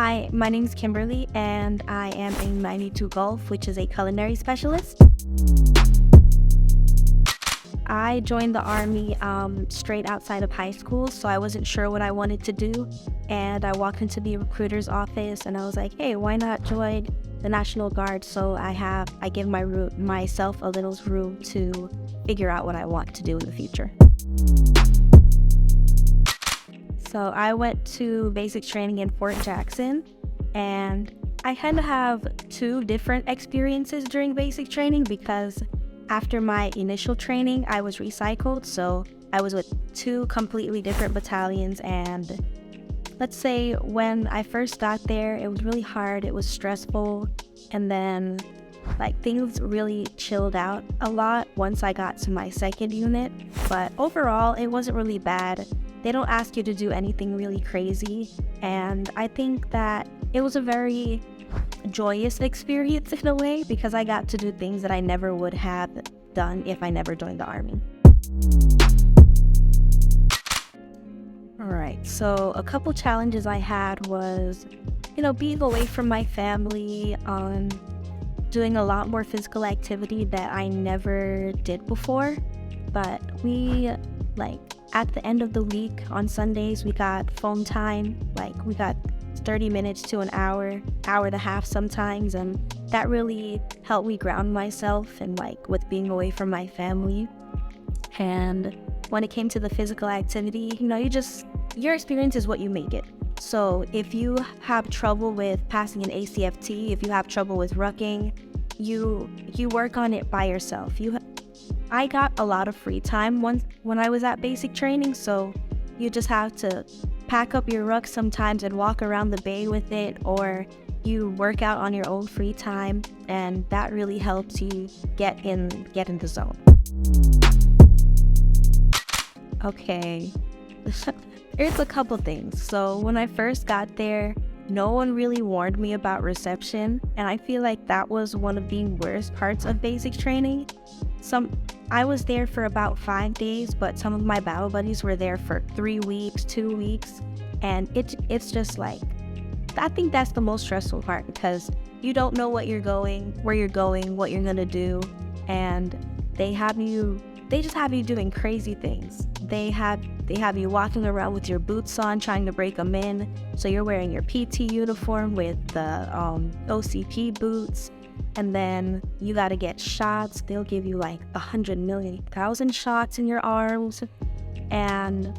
Hi, my name is Kimberley, and I am a 92 Golf, which is a culinary specialist. I joined the Army straight outside of high school, so I wasn't sure what I wanted to do. And I walked into the recruiter's office, and I was like, "Hey, why not join the National Guard?" So I give myself a little room to figure out what I want to do in the future. So I went to basic training in Fort Jackson, and I kind of have two different experiences during basic training because after my initial training, I was recycled. So I was with two completely different battalions, and let's say when I first got there, it was really hard, it was stressful, and then things really chilled out a lot once I got to my second unit. But overall, it wasn't really bad. They don't ask you to do anything really crazy, and I think that it was a very joyous experience in a way because I got to do things that I never would have done if I never joined the Army. Alright, so a couple challenges I had was, being away from my family, doing a lot more physical activity that I never did before. But at the end of the week on Sundays, we got phone time. We got 30 minutes to an hour and a half sometimes, and that really helped me ground myself and with being away from my family. And when it came to the physical activity, your experience is what you make it. So if you have trouble with passing an ACFT, if you have trouble with rucking, you work on it by yourself. I got a lot of free time when I was at basic training, so you just have to pack up your ruck sometimes and walk around the bay with it, or you work out on your own free time, and that really helps you get in the zone. Okay, there's a couple things. So when I first got there, no one really warned me about reception, and I feel like that was one of the worst parts of basic training. I was there for about 5 days, but some of my battle buddies were there for 3 weeks, 2 weeks, and it's just I think that's the most stressful part because you don't know where you're going, what you're gonna do, and they just have you doing crazy things. They have you walking around with your boots on, trying to break them in. So you're wearing your PT uniform with the OCP boots, and then you gotta get shots. They'll give you 100,000 shots in your arms. And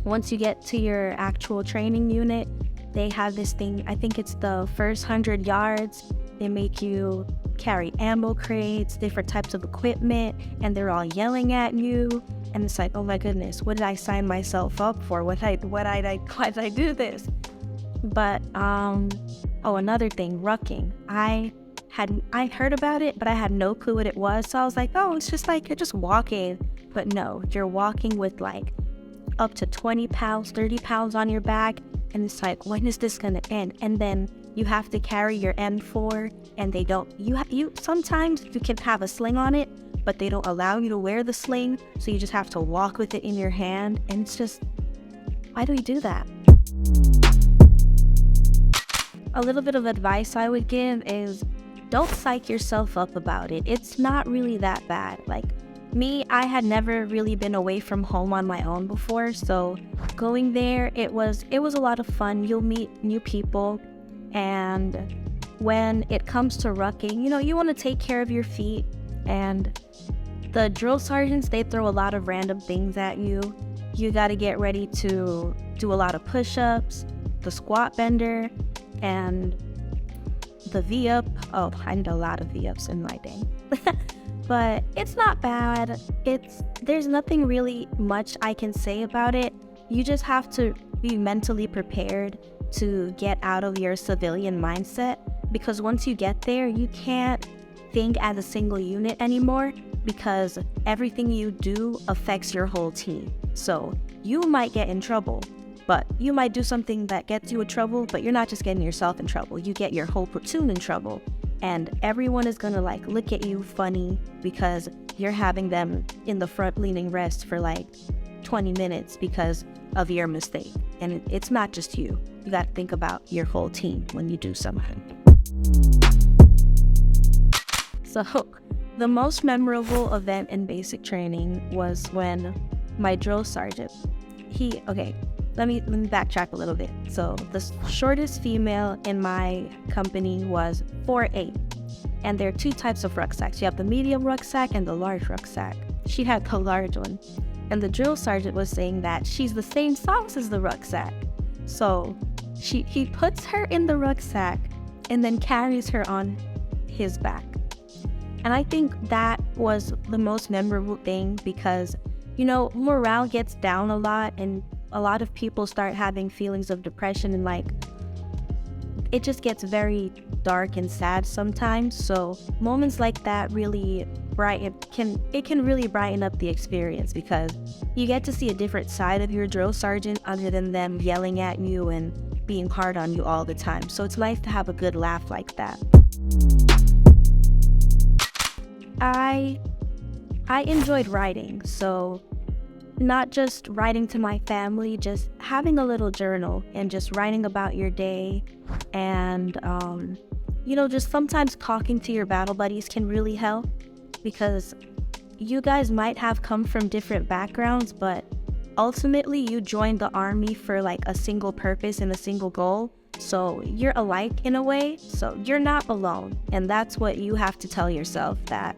once you get to your actual training unit, they have this thing, I think it's the first 100 yards. They make you carry ammo crates, different types of equipment, and they're all yelling at you. And it's oh my goodness, what did I sign myself up for? Why did I do this? But another thing, rucking. I heard about it, but I had no clue what it was. So I was it's just you're just walking. But no, you're walking with up to 20 pounds, 30 pounds on your back. And it's when is this gonna end? And then you have to carry your M4, and they don't. Sometimes you can have a sling on it, but they don't allow you to wear the sling, so you just have to walk with it in your hand. And it's just, why do we do that? A little bit of advice I would give is don't psych yourself up about it. It's not really that bad. Me, I had never really been away from home on my own before, so going there, it was a lot of fun. You'll meet new people, and when it comes to rucking, you want to take care of your feet, and the drill sergeants, they throw a lot of random things at you. You got to get ready to do a lot of push-ups, the squat bender, and the V-up. Oh, I did a lot of V-ups in my day. But it's not bad. There's nothing really much I can say about it. You just have to be mentally prepared to get out of your civilian mindset, because once you get there, you can't think as a single unit anymore because everything you do affects your whole team. So you might get in trouble, but you might do something that gets you in trouble, but you're not just getting yourself in trouble. You get your whole platoon in trouble. And everyone is gonna look at you funny because you're having them in the front leaning rest for 20 minutes because of your mistake. And it's not just you. You got to think about your whole team when you do something. So the most memorable event in basic training was when my drill sergeant, let me backtrack a little bit. So the shortest female in my company was 4'8", and there are two types of rucksacks. You have the medium rucksack and the large rucksack. She had the large one, and the drill sergeant was saying that she's the same size as the rucksack. So he puts her in the rucksack and then carries her on his back. And I think that was the most memorable thing because, morale gets down a lot and a lot of people start having feelings of depression and it just gets very dark and sad sometimes. So moments like that really can really brighten up the experience because you get to see a different side of your drill sergeant other than them yelling at you and being hard on you all the time. So it's nice to have a good laugh like that. I enjoyed writing, so not just writing to my family, just having a little journal and just writing about your day and, just sometimes talking to your battle buddies can really help because you guys might have come from different backgrounds, but ultimately you joined the army for a single purpose and a single goal. So you're alike in a way, so you're not alone. And that's what you have to tell yourself, that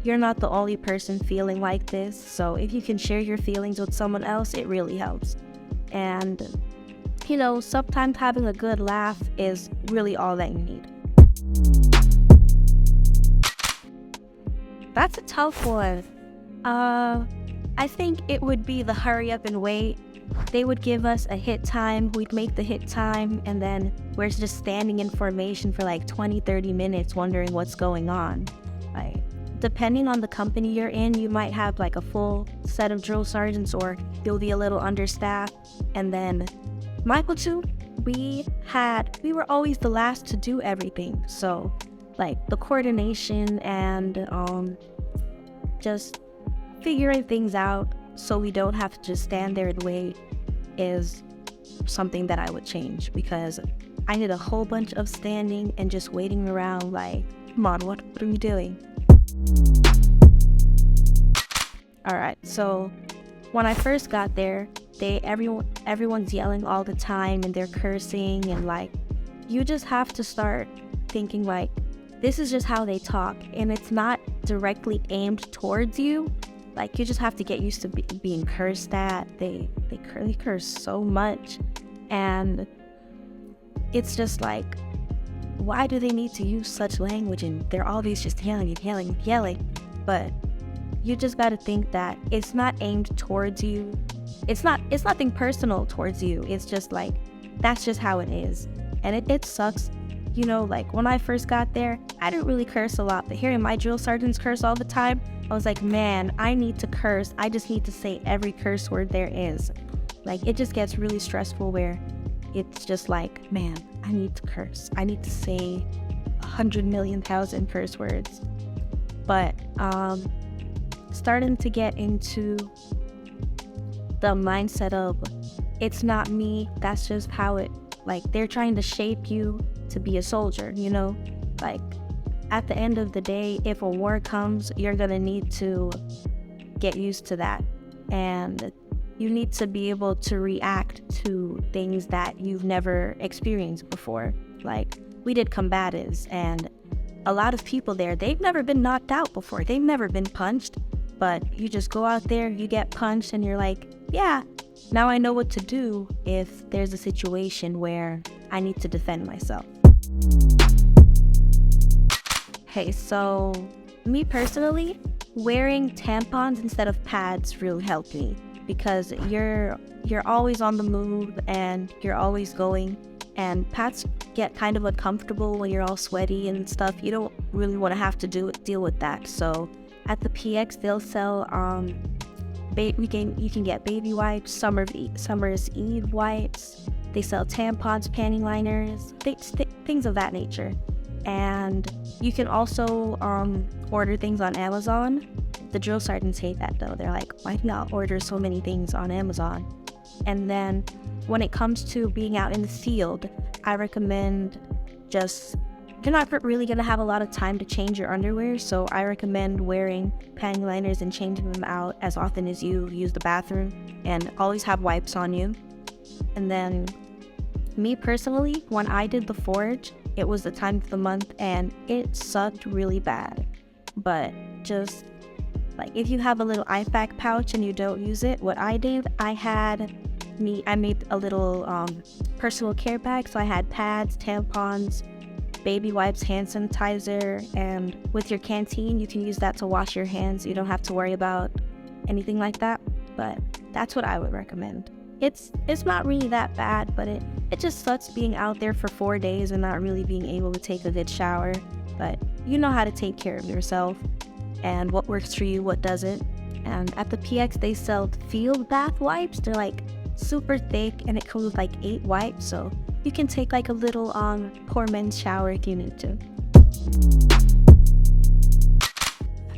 you're not the only person feeling like this. So if you can share your feelings with someone else, it really helps. And, sometimes having a good laugh is really all that you need. That's a tough one. I think it would be the hurry up and wait. They would give us a hit time, we'd make the hit time, and then we're just standing in formation for 20-30 minutes wondering what's going on. Depending on the company you're in, you might have a full set of drill sergeants or you'll be a little understaffed. And then my platoon, we were always the last to do everything. So the coordination and just figuring things out so we don't have to just stand there and wait is something that I would change because I did a whole bunch of standing and just waiting around come on, what are we doing? Alright, so when I first got there, everyone's yelling all the time and they're cursing and you just have to start thinking this is just how they talk and it's not directly aimed towards you. You just have to get used to being cursed at. They curse so much and it's just why do they need to use such language and they're always just yelling and yelling and yelling? But you just got to think that it's not aimed towards you. It's nothing personal towards you. It's just that's just how it is. And it sucks. When I first got there, I didn't really curse a lot, but hearing my drill sergeants curse all the time, I was man, I need to curse. I just need to say every curse word there is. It just gets really stressful where it's just man, I need to curse. I need to say 100,000,000 curse words. But starting to get into the mindset of it's not me, that's just how it, they're trying to shape you to be a soldier, at the end of the day, if a war comes, you're gonna need to get used to that. And you need to be able to react to things that you've never experienced before. We did combatives, and a lot of people there, they've never been knocked out before. They've never been punched, but you just go out there, you get punched, and you're yeah, now I know what to do if there's a situation where I need to defend myself. Okay, so me personally, wearing tampons instead of pads really helped me because you're always on the move and you're always going, and pads get kind of uncomfortable when you're all sweaty and stuff. You don't really want to have to deal with that. So at the PX, they'll sell you can get baby wipes, summer's eve wipes. They sell tampons, panty liners, things of that nature. And you can also order things on Amazon. The drill sergeants hate that though. They're why do y'all order so many things on Amazon? And then when it comes to being out in the field, I recommend you're not really going to have a lot of time to change your underwear, so I recommend wearing panty liners and changing them out as often as you use the bathroom, and always have wipes on you. And then me personally, when I did the forage, it was the time of the month and it sucked really bad. But just like if you have a little IFAC pouch and you don't use it, what I did, I made a little personal care bag. So I had pads, tampons, baby wipes, hand sanitizer, and with your canteen, you can use that to wash your hands. You don't have to worry about anything like that, but that's what I would recommend. It's not really that bad, but it just sucks being out there for 4 days and not really being able to take a good shower. But you know how to take care of yourself and what works for you, what doesn't. And at the PX, they sell field bath wipes. They're like super thick and it comes with like 8 wipes. So you can take like a little poor men's shower if you need to.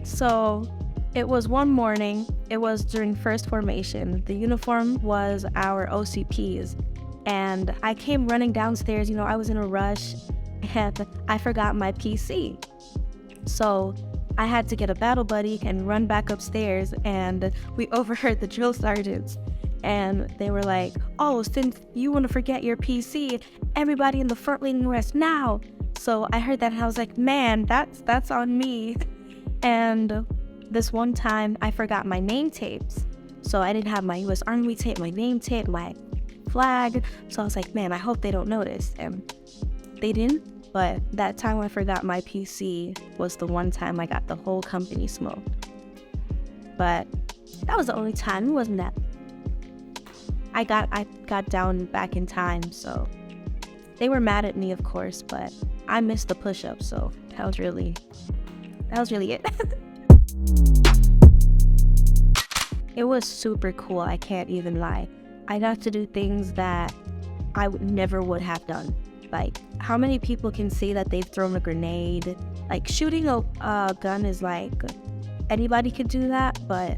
So it was one morning, it was during first formation. The uniform was our OCP's, and I came running downstairs. I was in a rush and I forgot my PC. So I had to get a battle buddy and run back upstairs, and we overheard the drill sergeants. And they were like, "Oh, since you want to forget your PC, everybody in the front line rest now." So I heard that and I was like, man, that's on me. And this one time I forgot my name tapes. So I didn't have my US Army tape, my name tape, my flag. So I was like, man, I hope they don't notice. And they didn't. But that time I forgot my PC was the one time I got the whole company smoked. But that was the only time. It wasn't that. I got down back in time, so they were mad at me, of course, but I missed the push-up, so that was really it. It was super cool, I can't even lie. I got to do things that I never would have done. Like, how many people can say that they've thrown a grenade? Like, shooting a gun is like, anybody could do that, but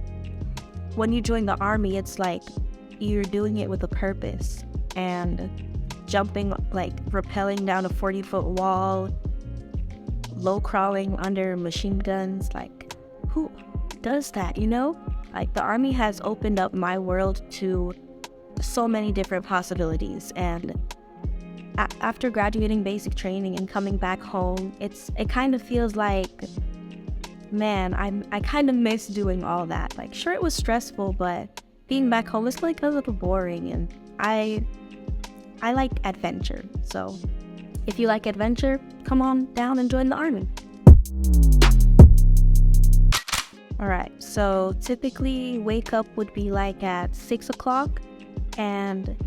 when you join the Army, it's like, you're doing it with a purpose. And jumping, like rappelling down a 40-foot wall, low crawling under machine guns, like who does that, Like the Army has opened up my world to so many different possibilities. And after graduating basic training and coming back home, it kind of feels like, man, I kind of miss doing all that. Like, sure, it was stressful, but being back home is like a little boring, and I like adventure. So if you like adventure, come on down and join the Army. Alright, so typically wake up would be like at 6 o'clock, and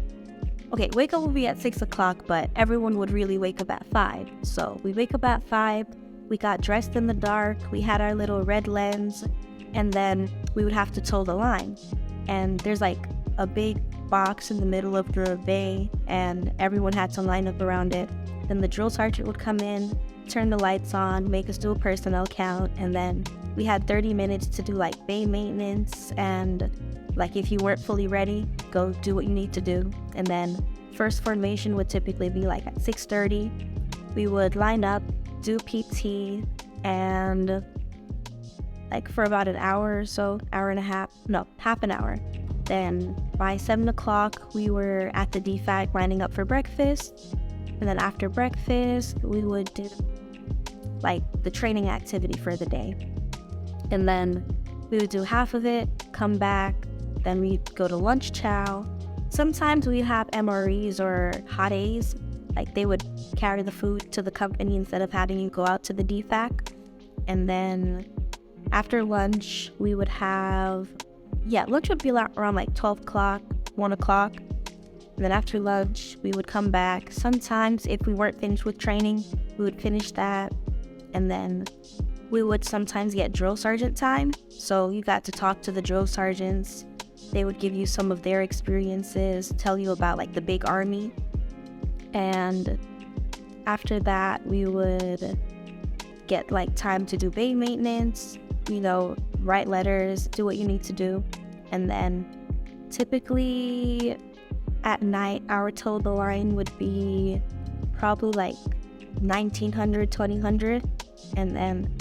wake up would be at 6 o'clock, but everyone would really wake up at 5. So we wake up at 5, we got dressed in the dark, we had our little red lens, and then we would have to toe the line. And there's like a big box in the middle of the bay, and everyone had to line up around it. Then the drill sergeant would come in, turn the lights on, make us do a personnel count, and then we had 30 minutes to do like bay maintenance, and like if you weren't fully ready, go do what you need to do. And then first formation would typically be like at 6:30. We would line up, do PT, and like for about an hour or so, half an hour. Then by 7 o'clock, we were at the DFAC lining up for breakfast. And then after breakfast, we would do like the training activity for the day. And then we would do half of it, come back, then we'd go to lunch chow. Sometimes we'd have MREs or hot A's, like they would carry the food to the company instead of having you go out to the DFAC. And then after lunch, we would have, lunch would be around like 12 o'clock, 1 o'clock. And then after lunch, we would come back. Sometimes if we weren't finished with training, we would finish that. And then we would sometimes get drill sergeant time. So you got to talk to the drill sergeants. They would give you some of their experiences, tell you about like the big Army. And after that, we would get like time to do bay maintenance, write letters, do what you need to do. And then Typically, at night, our toe the line would be probably like 1900, 2000, and then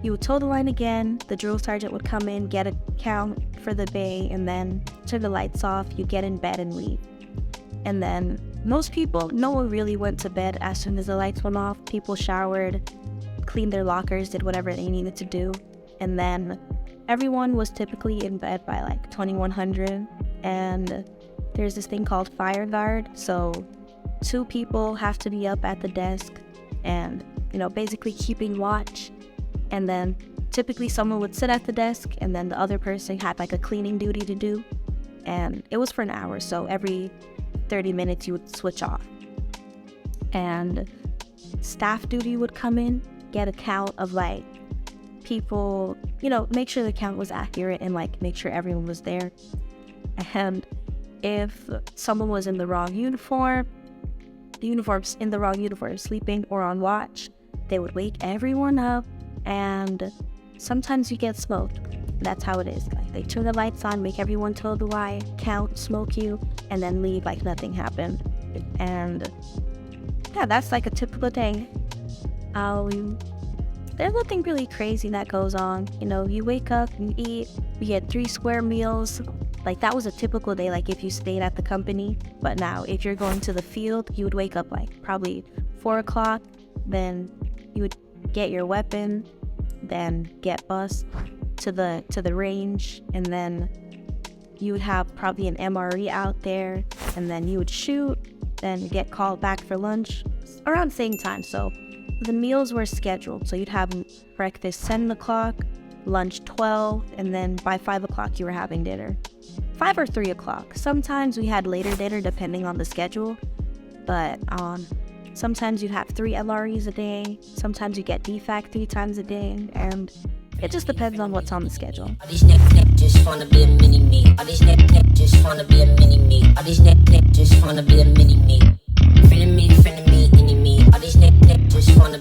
you would toe the line again. The drill sergeant would come in, get a count for the bay, and then turn the lights off. You get in bed and leave. And then most people, no one really went to bed as soon as the lights went off. People showered, cleaned their lockers, did whatever they needed to do, and then everyone was typically in bed by like 2100. And there's this thing called fire guard, so 2 people have to be up at the desk and, basically keeping watch. And then typically someone would sit at the desk, and then the other person had like a cleaning duty to do, and it was for an hour, so every 30 minutes you would switch off. And staff duty would come in, get a count of like people, make sure the count was accurate and like make sure everyone was there. And if someone was in the wrong uniform, sleeping or on watch, they would wake everyone up, and sometimes you get smoked. That's how it is. Like, they turn the lights on, make everyone toe the line, count, smoke you, and then leave like nothing happened. And yeah, that's like a typical day. There's nothing really crazy that goes on. You wake up, you eat, you get 3 square meals. Like, that was a typical day, like if you stayed at the company. But now, if you're going to the field, you would wake up like probably 4 o'clock. Then you would get your weapon, then get bused to the range, and then you would have probably an MRE out there, and then you would shoot, then get called back for lunch around the same time. So the meals were scheduled. So you'd have breakfast 7 o'clock, lunch 12, and then by 5 o'clock you were having dinner. 5 or 3 o'clock. Sometimes we had later dinner depending on the schedule, but sometimes you'd have 3 LREs a day. Sometimes you get DFAC 3 times a day, and it just depends on what's on the schedule. All these neck just wanna be a mini me. All these neck just wanna be a mini me. All these neck just wanna be a mini me. Friend of me, enemy me. All these neck just wanna